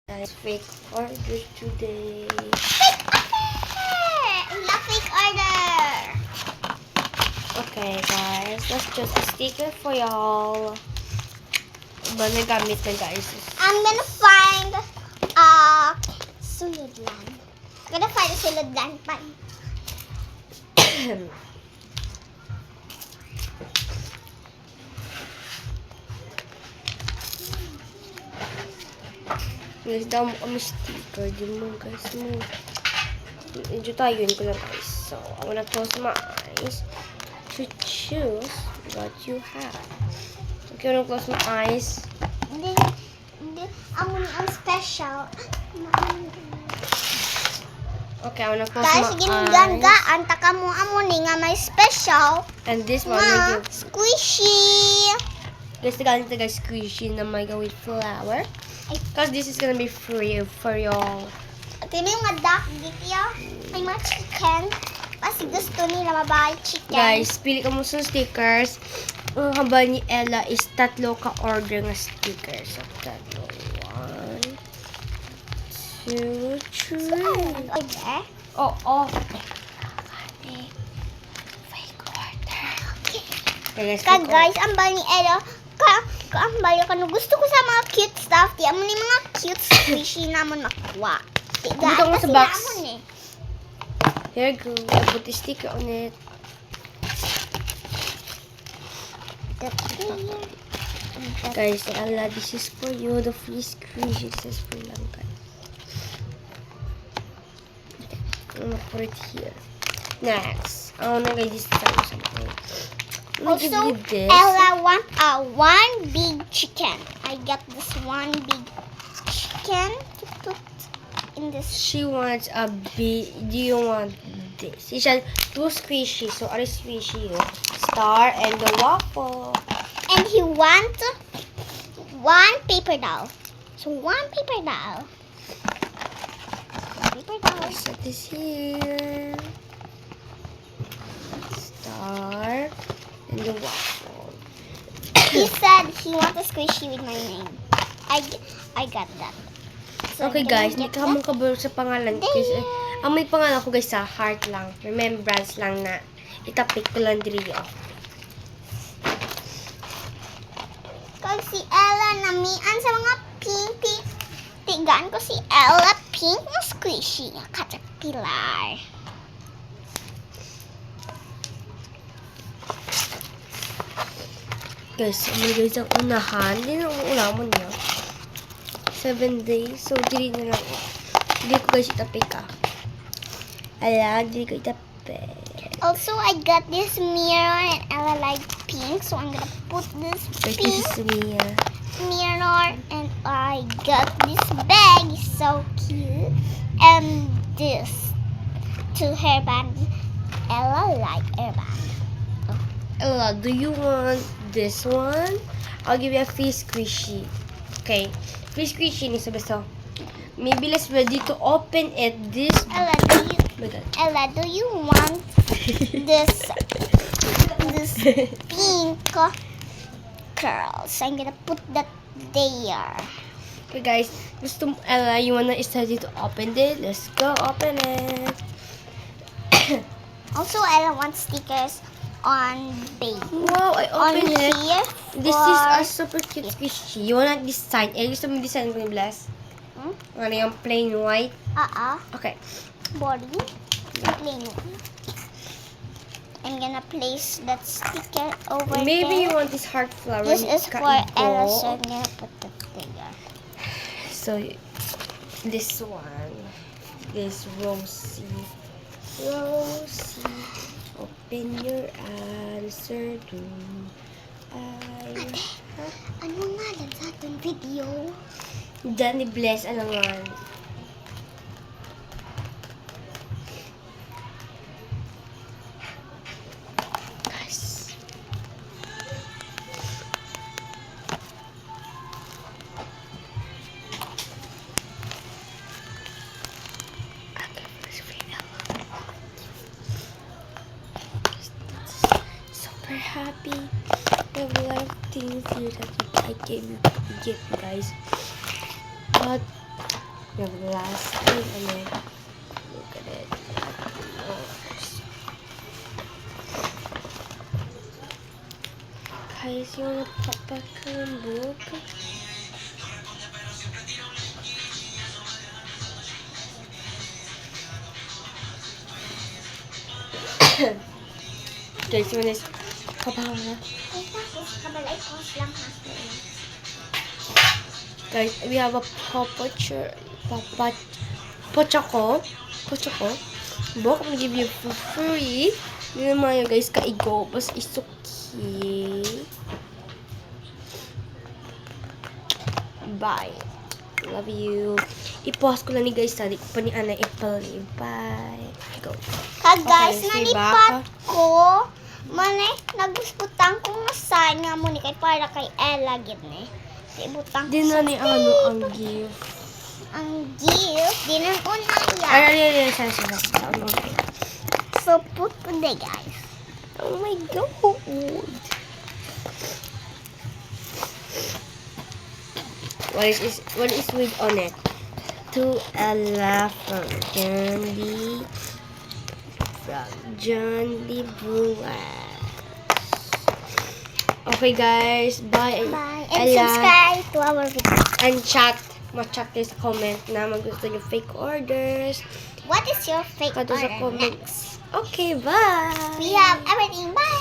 Guys, fake order today. Fake order! Okay, guys, that's just a sticker for y'all. Ba nagamit na, guys? I'm gonna find suludlan. Gonna find a suludlan pa. Guys, daw mo kami sticker. Di mo, guys, mo. Medyo tayo yun ko lang, guys. So, I wanna close my eyes to choose what you have. Okay, I wanna close my eyes. Hindi, ang special. Okay, I wanna close Guys, my ginuganga, eyes. ang taka mo amuni nga may special. And this one, Nga, medyo, squishy. guys, tagaling taga squishy na may with flour. Because this is gonna be free for y'all. Tino yung mga duck dito. May mga chicken. Kasi gusto nila mabahay chicken. Guys, pili ka mo sa stickers. Ang haba ni Ella is tatlo ka-order ng stickers. So, tatlo. 1, 2, 3. Order? Oh. Fake order. Okay, guys, fake Guys, ang bali ni Ella, ang bali ka no, gusto ko sa mga cute stuff. Di amon yung mga cute squishy namon makuha. Dito mo sa box. Amon, eh. Here you go. I put the sticker on it. Guys, Ella, this is for you. The free squishy. This is for lang, guys. I'm gonna put it here. Next. I wanna get this time something. I'm gonna give Also, you this. Ella want one big chicken. I got this one big chicken to put in this. She wants a big. Do you want this? She said two squishy. So, are squishy? Star and the waffle. And he want one paper doll. So one paper doll. Paper doll. Set this here. Star and the waffle. He said he wants a squishy with my name. I got that. So Okay, I'm gonna guys, get hindi ka mong kabalo sa pangalan. Kasi, There. ang may pangalan ko, guys, sa heart lang. Remembrance lang na itapik ko lang diri. Kag si Ella namian sa mga pink. Tigaan ko si Ella pink na squishy nga caterpillar. Guys, guys, ang unahan. Hindi na uulaman niya. 7 days. So, dili na lang. Hindi ko, guys, itapik Ala, dili ko itapik. Also, I got this mirror and Ella like pink, so I'm gonna put this Guys, pink this is me. mirror, and I got this bag, it's so cute, and this two hairband. Ella like hairband. Ella, do you want this one? I'll give you a free squishy. Okay. Free squishy ni sabi. Maybe let's ready to open it. This. Ella, do you Oh my God. Ella, do you want this pink curls? I'm gonna put that there. Okay, guys. Gusto mo, Ella, you wanna study to open it? Let's go open it. Also, Ella wants stickers on baby. Wow, I On opened it. here. This is a for- super cute squishy. You wanna design? Gusto mo design ko ni Bless? Hmm? Ano yung plain white? Okay. Body. Plain one. I'm gonna place that sticker over Maybe you there. want this heart flower. This is for Kaigo. Ella, so I'm gonna put that there. So, this one is Rosie. Rosie, open your answer to Ano nga lang sa ating video? Danny Bless, alangan. Guys. Super happy. I have a lot of things here that I gave you guys. But We have the last thing and then look at it. Guys, yung napapakalambog. Guys, yun is kabawa. Kabalay pause lang ha. Guys, we have a pochoko. Book, I'm gonna give you for free. Yun naman yun, guys, kaigo. Bas isuki. Bye. Love you. I-pause ko lang ni guys. Tadi ko pa ni Ana i-play. Bye. Go. Guys, Okay, si nalipat ko. Mane, nagusbutang ko nga sign nga mo ni kay para kay Ella gid ni. Ibutang Di na ni ano ang gift. ang gift. Di na una Ay, yan. Okay. So, put ko de guys. Oh my god. What is with on it? To Ella from John D. Buas. Okay guys, bye. Bye. And Ella. subscribe to our video. And chat. Ma-chat kayo sa comment na magusto nyo fake orders. What is your fake Kado sa order comment. next? Okay, bye. We have everything. Bye.